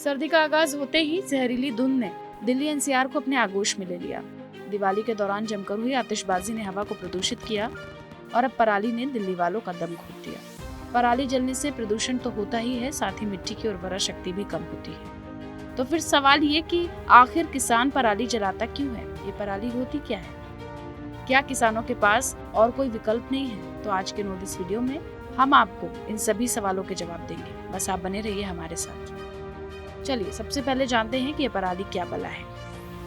सर्दी का आगाज होते ही जहरीली धुंध ने दिल्ली एनसीआर को अपने आगोश में ले लिया। दिवाली के दौरान जमकर हुई आतिशबाजी ने हवा को प्रदूषित किया और अब पराली ने दिल्ली वालों का दम घोट दिया। पराली जलने से प्रदूषण तो होता ही है, साथ ही मिट्टी की उर्वरा शक्ति भी कम होती है। तो फिर सवाल ये कि आखिर किसान पराली जलाता क्यों है? ये पराली होती क्या है? क्या किसानों के पास और कोई विकल्प नहीं है? तो आज के नो दिस वीडियो में हम आपको इन सभी सवालों के जवाब देंगे। बस आप बने रहिए हमारे साथ। चलिए सबसे पहले जानते हैं कि ये पराली क्या बला है।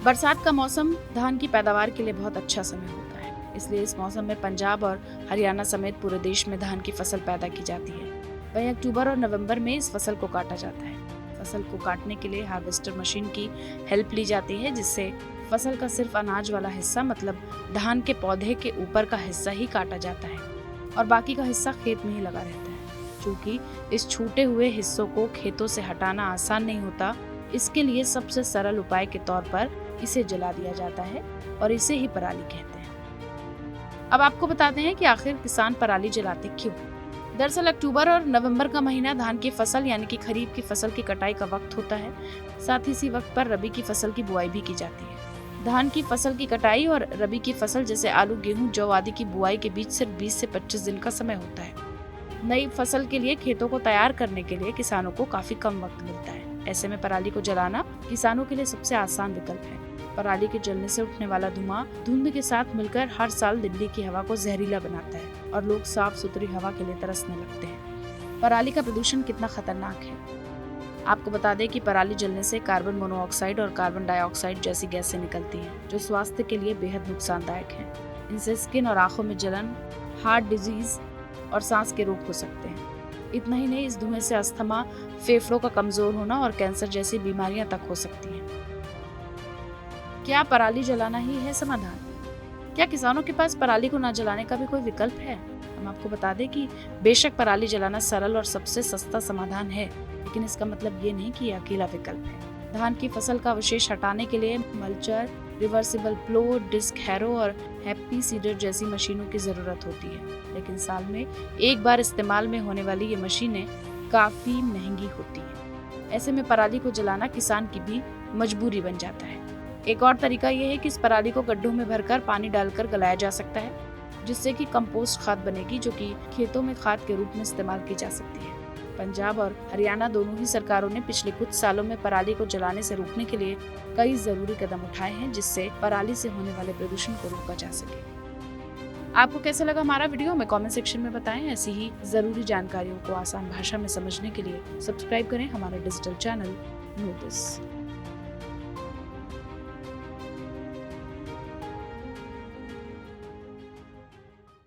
बरसात का मौसम धान की पैदावार के लिए बहुत अच्छा समय होता है, इसलिए इस मौसम में पंजाब और हरियाणा समेत पूरे देश में धान की फसल पैदा की जाती है। वहीं अक्टूबर और नवंबर में इस फसल को काटा जाता है। फसल को काटने के लिए हार्वेस्टर मशीन की हेल्प ली जाती है, जिससे फसल का सिर्फ अनाज वाला हिस्सा मतलब धान के पौधे के ऊपर का हिस्सा ही काटा जाता है और बाकी का हिस्सा खेत में ही लगा रहता है। क्योंकि इस छूटे हुए हिस्सों को खेतों से हटाना आसान नहीं होता, इसके लिए सबसे सरल उपाय के तौर पर इसे जला दिया जाता है और इसे ही पराली कहते हैं। अब आपको बताते हैं कि आखिर किसान पराली जलाते क्यों। दरअसल अक्टूबर और नवंबर का महीना धान की फसल यानी कि खरीफ की फसल की कटाई का वक्त होता है। साथ ही इसी वक्त पर रबी की फसल की बुआई भी की जाती है। धान की फसल की कटाई और रबी की फसल जैसे आलू, गेहूं, जौ आदि की बुआई के बीच सिर्फ 20 से 25 दिन का समय होता है। नई फसल के लिए खेतों को तैयार करने के लिए किसानों को काफी कम वक्त मिलता है। ऐसे में पराली को जलाना किसानों के लिए सबसे आसान विकल्प है। पराली के जलने से उठने वाला धुआं धुंध के साथ मिलकर हर साल दिल्ली की हवा को जहरीला बनाता है और लोग साफ सुथरी हवा के लिए तरसने लगते हैं। पराली का प्रदूषण कितना खतरनाक है, आपको बता दें कि पराली जलने से कार्बन मोनोऑक्साइड और कार्बन डाइऑक्साइड जैसी गैसें निकलती हैं, जो स्वास्थ्य के लिए बेहद नुकसानदायक हैं। इनसे स्किन और आंखों में जलन, हार्ट डिजीज और सांस के रोग हो सकते हैं। इतना ही नहीं, इस धुएं से अस्थमा, फेफड़ों का कमजोर होना और कैंसर जैसी बीमारियां तक हो सकती हैं। क्या पराली जलाना ही है समाधान? क्या किसानों के पास पराली को न जलाने का भी कोई विकल्प है? हम आपको बता दें कि बेशक पराली जलाना सरल और सबसे सस्ता समाधान है, लेकिन इसका मतलब ये नहीं कि ये अकेला विकल्प है। धान की फसल का अवशेष हटाने के लिए मल्चर, रिवर्सिबल प्लो, डिस्क हैरो और हैप्पी सीडर जैसी मशीनों की जरूरत होती है, लेकिन साल में एक बार इस्तेमाल में होने वाली ये मशीनें काफी महंगी होती हैं। ऐसे में पराली को जलाना किसान की भी मजबूरी बन जाता है। एक और तरीका ये है कि इस पराली को गड्ढों में भरकर पानी डालकर गलाया जा सकता है, जिससे कि कंपोस्ट खाद बनेगी, जो कि खेतों में खाद के रूप में इस्तेमाल की जा सकती है। पंजाब और हरियाणा दोनों ही सरकारों ने पिछले कुछ सालों में पराली को जलाने से रोकने के लिए कई जरूरी कदम उठाए हैं, जिससे पराली से होने वाले प्रदूषण को रोका जा सके। आपको कैसा लगा हमारा वीडियो? हमें कमेंट सेक्शन में बताएं। ऐसी ही जरूरी जानकारियों को आसान भाषा में समझने के लिए सब्सक्राइब करें हमारा डिजिटल चैनल नो दिस।